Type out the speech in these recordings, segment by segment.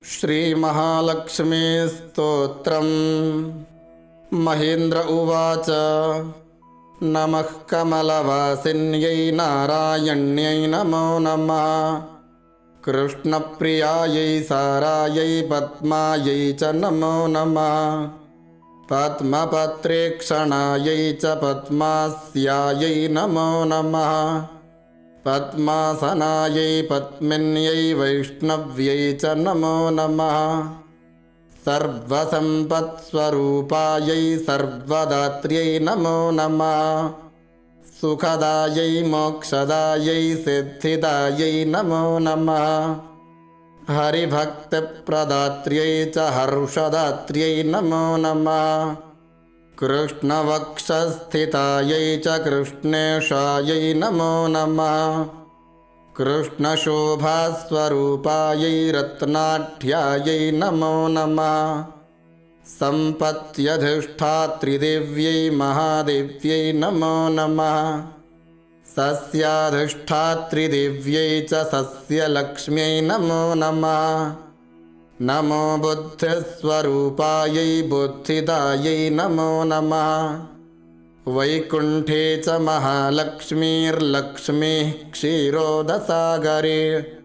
श्रीमहालक्ष्मी स्तोत्रम्। महेन्द्र उवाच। नमः कमलवासिन्यै नारायण्यै नमो नमः। कृष्णप्रियायै सारायै पद्मायै च नमो नमः। पद्मपत्रेक्षणायै च पद्मास्यायै नमो नमः। पद्मासनायै पद्मिन्यै वैष्णव्यै च नमो नमः। सर्वसम्पत्स्वरूपायै सर्वदात्र्यै नमो नमः। सुखदायै मोक्षदायै सिद्धिदायै नमो नमः। हरिभक्तिप्रदात्र्यै च हर्षदात्र्यै नमो नमः। कृष्णवक्षस्थितायै च कृष्णेशायै नमो नमः। कृष्णशोभास्वरूपायै रत्नाढ्यायै नमो नमः। सम्पत्यधिष्ठात्रिदेव्यै महादेव्यै नमो नमः। सस्याधिष्ठात्रिदेव्यै च सस्यलक्ष्म्यै नमो नमः। नमो बुद्धिस्वरूपायै बुद्धिदायै नमो नमः। वैकुण्ठे च महालक्ष्मीर्लक्ष्मीः क्षीरोदसागरे।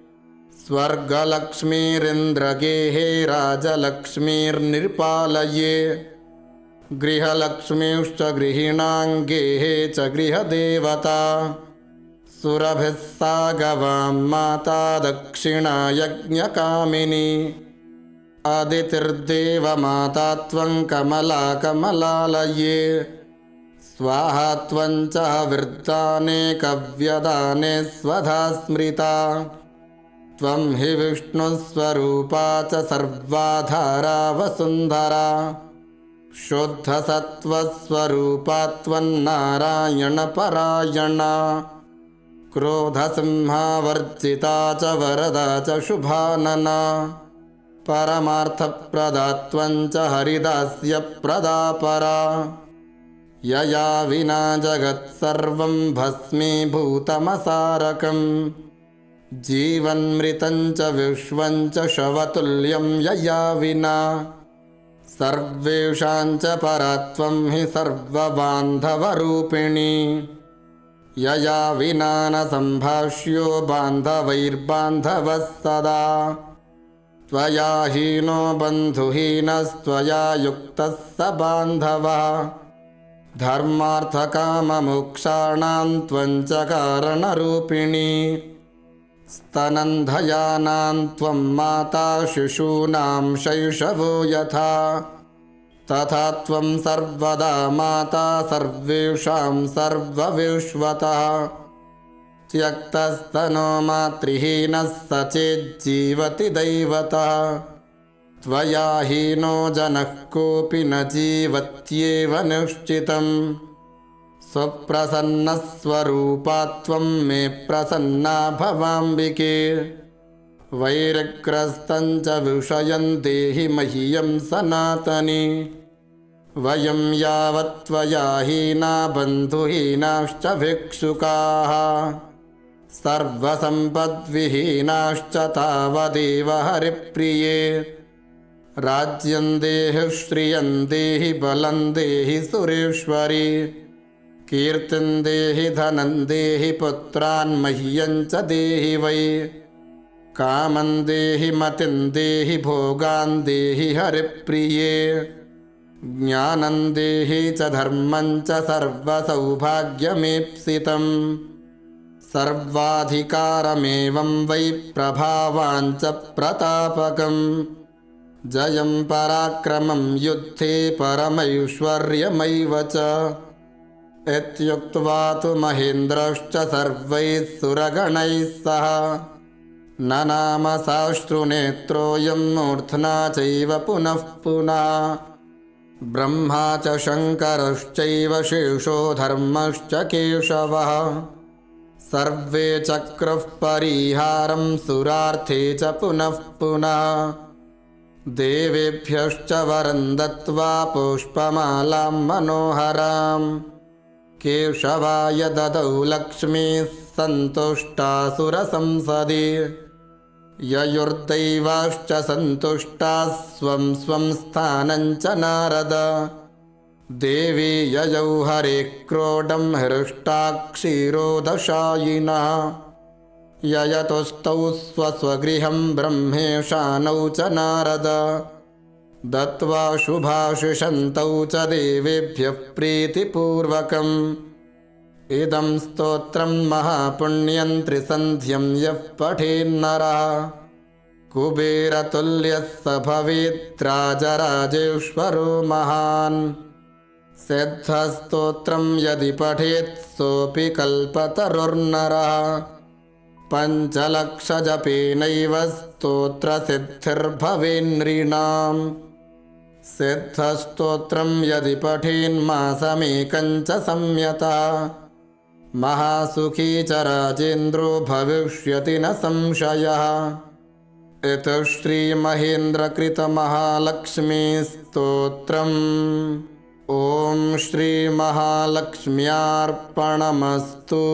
स्वर्गलक्ष्मीरिन्द्रगेहे राजलक्ष्मीर्निर्पालये। गृहलक्ष्मीश्च गृहिणां गेहे च गृहदेवता। सुरभिः सा गवां माता दक्षिणा यज्ञकामिनी। अदितिर्देवमाता त्वं कमला कमलालये। स्वाहा त्वं च हविर्दाने कव्यदाने स्वधा स्मृता। त्वं हि विष्णुस्वरूपा च सर्वाधारा वसुन्धरा। शुद्धसत्त्वस्वरूपा त्वन्नारायणपरायणा। क्रोधसिंहावर्जिता च वरदा च शुभानना। परमार्थप्रदा त्वं च हरिदास्यप्रदा परा। यया विना जगत्सर्वं भस्मीभूतमसारकम्। जीवन्मृतं च विश्वं च शवतुल्यं यया विना। सर्वेषां च परा त्वं हि सर्वबान्धवरूपिणी। यया विना न सम्भाष्यो बान्धवैर्बान्धवः सदा। त्वया हीनो बन्धुहीनस्त्वया युक्तः स बान्धवः। धर्मार्थकाममोक्षाणां त्वं च कारणरूपिणी। स्तनन्धयानां त्वं माता शिशूनां शैशवो यथा। तथा त्वं सर्वदा माता सर्वेषां सर्वविश्वतः। त्यक्तस्तनो मातृहीनः स चेज्जीवति दैवतः। त्वया हीनो जनः कोऽपि न जीवत्येव निश्चितम्। सुप्रसन्नस्वरूपा त्वं मे प्रसन्ना भवाम्बिके। वैरग्रस्तं च विषयं देहि मह्यं सनातनी। वयं यावत् त्वया हीना बन्धुहीनाश्च भिक्षुकाः। सर्वसम्पद्विहीनाश्च तावदेव हरिप्रिये। राज्यं देहि श्रियं देहि बलं देहि सुरेश्वरी। कीर्तिं देहि धनं देहि पुत्रान् मह्यं च देहि वै। कामं देहि मतिं देहि भोगान् देहि हरिप्रिये। ज्ञानं देहि च धर्मं च सर्वसौभाग्यमीप्सितम्। सर्वाधिकारमेवं वै प्रभावान् च प्रतापकम्। जयं पराक्रमं युद्धे परमैश्वर्यमैव च। इत्युक्त्वा तु महेन्द्रश्च सर्वैः सुरगणैः सह। ननाम साश्रुनेत्रोऽयं मूर्ध्ना चैव पुनः पुनः। ब्रह्मा च शङ्करश्चैव शेषो धर्मश्च केशवः। सर्वे चक्रुः परिहारं सुरार्थे च पुनः पुनः। देवेभ्यश्च वरं दत्त्वा पुष्पमालां मनोहरां। केशवाय ददौ लक्ष्मीः सन्तुष्टा सुरसंसदि। ययुर्दैवाश्च सन्तुष्टाः स्वं स्वं स्थानं च नारद देवी ययौ हरिः क्रोडं हृष्टा क्षीरोदशायिनः ययतुस्तौ स्वस्वगृहं ब्रह्मेशानौ च नारद दत्वा शुभाशिषन्तौ च देवेभ्यः प्रीतिपूर्वकम् इदं स्तोत्रं महापुण्यं त्रिसन्ध्यं यः पठेन्नरः कुबेरतुल्यः स भवेत् राजराजेश्वरो महान् सिद्धस्तोत्रं यदि पठेत् सोऽपि कल्पतरुर्नरः पञ्चलक्षजपेनैव स्तोत्रसिद्धिर्भवेन्नृणाम् सिद्धस्तोत्रं यदि पठेन्मासमेकं च संयतः महासुखी च राजेन्द्रो भविष्यति न संशयः इति श्रीमहेन्द्रकृतमहालक्ष्मीस्तोत्रम् ॐ श्रीमहालक्ष्म्यार्पणमस्तु।